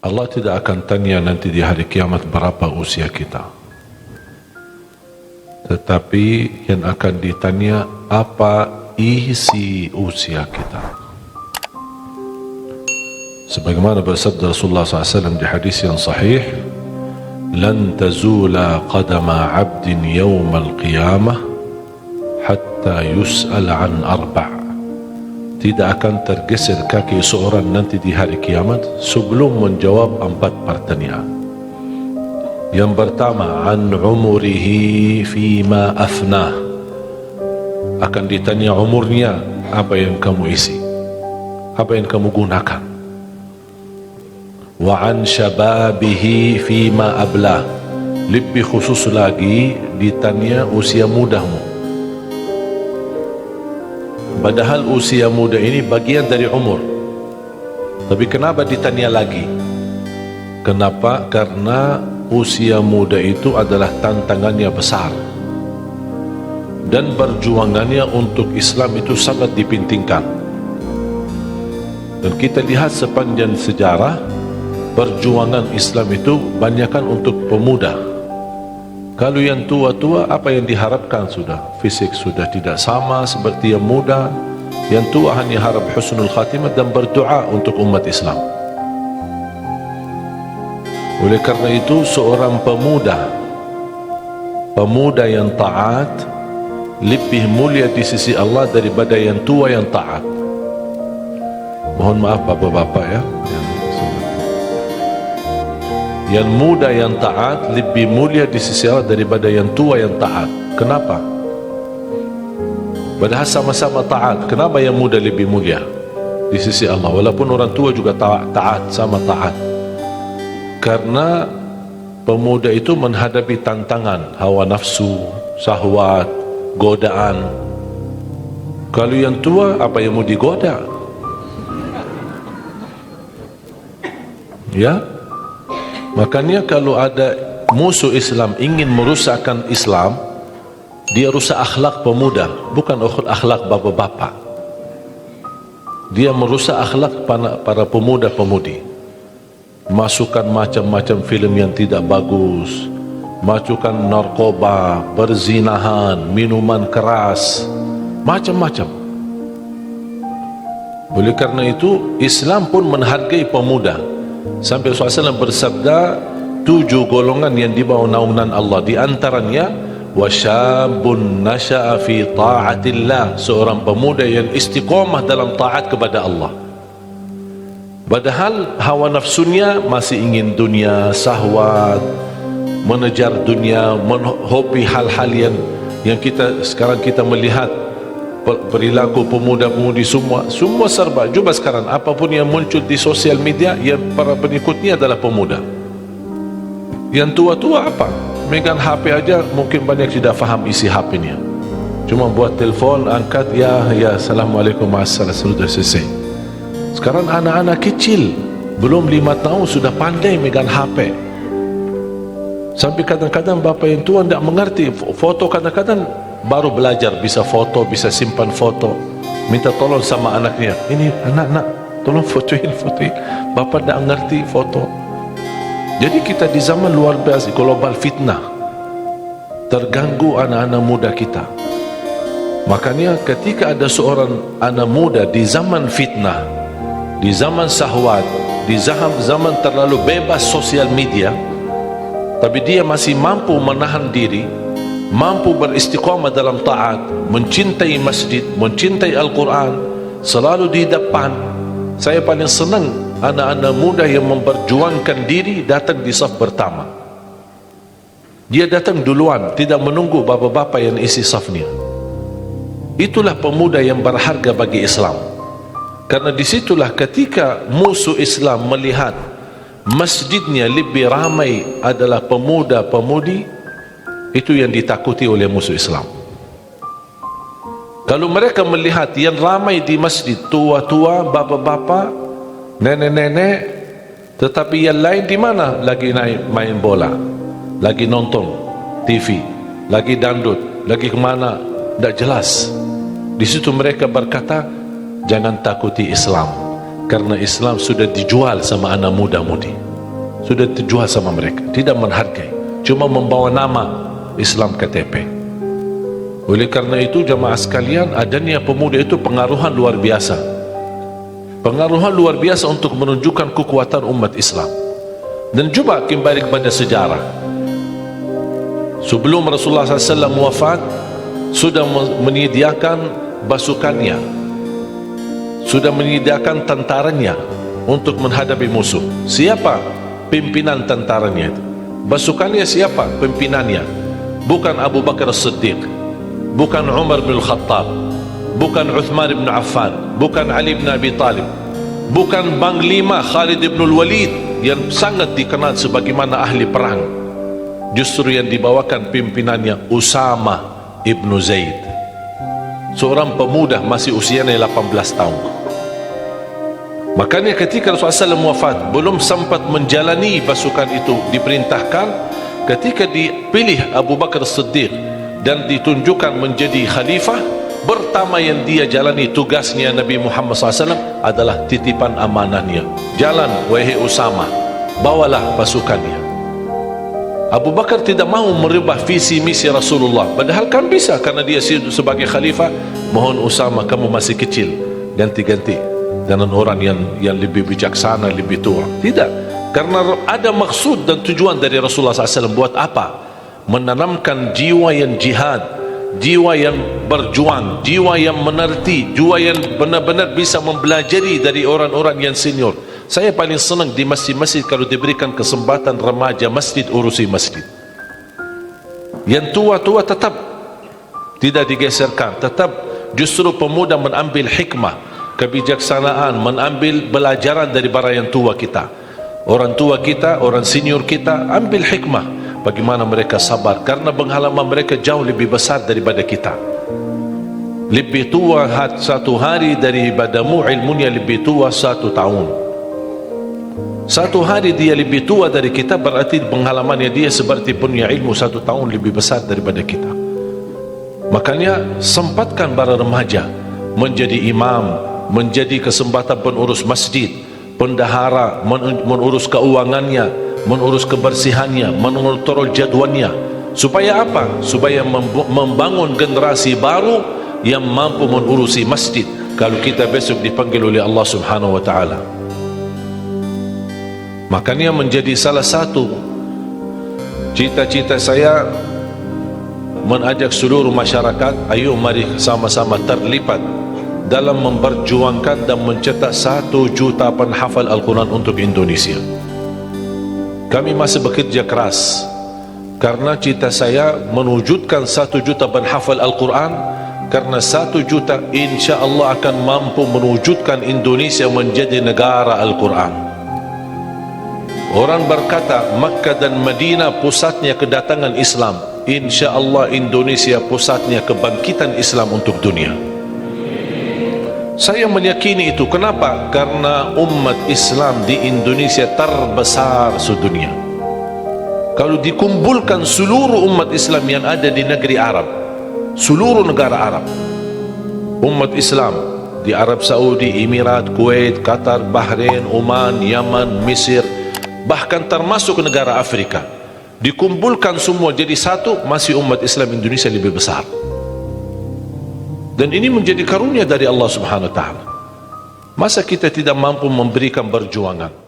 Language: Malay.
Allah tidak akan tanya nanti di hari kiamat berapa usia kita, tetapi yang akan ditanya apa isi usia kita. Sebagaimana bersabda Rasulullah SAW di hadis yang sahih, "Lan tazula qadama 'abdin yawmal qiyamah hatta yus'al an arba'." Tidak akan tergeser kaki seorang nanti di hari kiamat sebelum menjawab 4 pertanyaan. Yang pertama, an umurihi fima afnah. Akan ditanya umurnya, apa yang kamu isi, apa yang kamu gunakan. Wa an syababihi fima ablah. Lebih khusus lagi ditanya usia mudamu. Padahal usia muda ini bagian dari umur. Tapi kenapa ditanya lagi? Kenapa? Karena usia muda itu adalah tantangannya besar. Dan perjuangannya untuk Islam itu sangat dipintingkan. Dan kita lihat sepanjang sejarah, perjuangan Islam itu banyakkan untuk pemuda. Kalau yang tua-tua, apa yang diharapkan sudah? Fisik sudah tidak sama seperti yang muda. Yang tua hanya harap husnul khatimah dan berdoa untuk umat Islam. Oleh karena itu, seorang pemuda yang taat lebih mulia di sisi Allah daripada yang tua yang taat. Mohon maaf bapak-bapak ya, yang muda yang taat lebih mulia di sisi Allah daripada yang tua yang taat. Kenapa? Padahal sama-sama taat. Kenapa yang muda lebih mulia di sisi Allah? Walaupun orang tua juga taat, sama taat. Karena pemuda itu menghadapi tantangan hawa nafsu, syahwat, godaan. Kalau yang tua, apa yang mau digoda? Ya? Makanya kalau ada musuh Islam ingin merusakkan Islam, dia rusak akhlak pemuda, bukan akhlak bapak-bapak. Dia merusak akhlak para pemuda-pemudi. Masukkan macam-macam film yang tidak bagus, masukkan narkoba, perzinahan, minuman keras, macam-macam. Oleh karena itu, Islam pun menghargai pemuda. Sampai Rasulullah SAW bersabda, 7 golongan yang di bawah naungan Allah, di antaranya wasyabun nasha'a fi ta'atillah, seorang pemuda yang istiqamah dalam taat kepada Allah. Padahal hawa nafsunya masih ingin dunia, syahwat, mengejar dunia, menghobi hal-hal yang sekarang kita melihat perilaku pemuda-pemudi semua serba. Cuba sekarang apapun yang muncul di sosial media, yang para pengikutnya adalah pemuda. Yang tua-tua apa? Megang HP aja mungkin banyak tidak faham isi HP-nya. Cuma buat telefon, angkat, ya assalamualaikum, assalam, sudah selesai. Sekarang anak-anak kecil belum 5 tahun sudah pandai megang HP. Sampai kadang-kadang bapa yang tua tidak mengerti foto, kadang-kadang baru belajar bisa foto, bisa simpan foto, minta tolong sama anaknya, ini anak tolong fotoin. Bapa tidak mengerti foto. Jadi kita di zaman luar biasa, global fitnah, terganggu anak-anak muda kita. Makanya ketika ada seorang anak muda di zaman fitnah, di zaman syahwat, di zaman terlalu bebas sosial media, tapi dia masih mampu menahan diri, mampu beristiqamah dalam taat, mencintai masjid, mencintai Al-Quran, selalu di depan. Saya paling senang anak-anak muda yang memperjuangkan diri datang di saf pertama. Dia datang duluan, tidak menunggu bapak-bapak yang isi safnya. Itulah pemuda yang berharga bagi Islam. Karena disitulah ketika musuh Islam melihat masjidnya lebih ramai adalah pemuda-pemudi, itu yang ditakuti oleh musuh Islam. Kalau mereka melihat yang ramai di masjid tua-tua, bapak-bapak, nenek-nenek, tetapi yang lain di mana? Lagi main bola, lagi nonton TV, lagi dangdut, lagi kemana? Tidak jelas. Di situ mereka berkata, jangan takuti Islam, karena Islam sudah dijual sama anak muda-mudi. sudah terjual sama mereka, tidak menghargai, cuma membawa nama Islam KTP. Oleh karena itu jamaah sekalian, adanya pemuda itu pengaruhan luar biasa, pengaruhan luar biasa untuk menunjukkan kekuatan umat Islam. Dan coba kembali kepada sejarah, sebelum Rasulullah SAW wafat, sudah menyediakan pasukannya, sudah menyediakan tentaranya untuk menghadapi musuh. Siapa pimpinan tentaranya itu? Pasukannya siapa pimpinannya? Bukan Abu Bakar As-Siddiq, bukan Umar bin Khattab, bukan Uthman bin Affan, bukan Ali bin Abi Talib, bukan Panglima Khalid bin Walid yang sangat dikenal sebagaimana ahli perang. Justru yang dibawakan pimpinannya Usama ibn Zaid, seorang pemuda masih usianya 18 tahun. Makanya ketika Rasulullah SAW wafat, belum sempat menjalani pasukan itu, diperintahkan ketika dipilih Abu Bakar Siddiq dan ditunjukkan menjadi khalifah, pertama yang dia jalani tugasnya Nabi Muhammad SAW adalah titipan amanahnya. Jalan wahai Usama, bawalah pasukannya. Abu Bakar tidak mau merubah visi misi Rasulullah, padahal kan bisa, karena dia sebagai khalifah. Mohon Usama, kamu masih kecil, ganti-ganti dengan orang yang lebih bijaksana, lebih tua. Tidak, karena ada maksud dan tujuan dari Rasulullah SAW. Buat apa? Menanamkan jiwa yang jihad, jiwa yang berjuang, jiwa yang mengerti, jiwa yang benar-benar bisa mempelajari dari orang-orang yang senior. Saya paling senang di masjid-masjid kalau diberikan kesempatan remaja masjid urusi masjid. Yang tua-tua tetap tidak digeserkan, tetap justru pemuda mengambil hikmah, kebijaksanaan, mengambil pelajaran dari para yang tua kita, orang tua kita, orang senior kita. Ambil hikmah bagaimana mereka sabar, karena pengalaman mereka jauh lebih besar daripada kita. Lebih tua satu hari daripadamu, ilmunya lebih tua 1 tahun. 1 hari dia lebih tua dari kita, berarti pengalamannya dia seperti punya ilmu 1 tahun lebih besar daripada kita. Makanya sempatkan para remaja menjadi imam, menjadi kesempatan pengurus masjid, pendahara, mengurus keuangannya, mengurus kebersihannya, mengontrol jadwalnya. Supaya apa? Supaya membangun generasi baru yang mampu mengurusi masjid kalau kita besok dipanggil oleh Allah Subhanahu wa taala. Makanya menjadi salah satu cita-cita saya mengajak seluruh masyarakat, ayo mari sama-sama terlibat dalam memperjuangkan dan mencetak 1 juta penghafal Al-Quran untuk Indonesia. Kami masih bekerja keras karena cita saya mewujudkan 1 juta penghafal Al-Quran, karena 1 juta insya Allah akan mampu mewujudkan Indonesia menjadi negara Al-Quran. Orang berkata Makkah dan Madinah pusatnya kedatangan Islam, insya Allah Indonesia pusatnya kebangkitan Islam untuk dunia. Saya meyakini itu. Kenapa? Karena umat Islam di Indonesia terbesar sedunia. Kalau dikumpulkan seluruh umat Islam yang ada di negeri Arab, seluruh negara Arab, umat Islam di Arab Saudi, Emirat, Kuwait, Qatar, Bahrain, Oman, Yaman, Mesir, bahkan termasuk negara Afrika, dikumpulkan semua jadi satu, masih umat Islam Indonesia lebih besar. Dan ini menjadi karunia dari Allah Subhanahu wa taala. Masa kita tidak mampu memberikan perjuangan?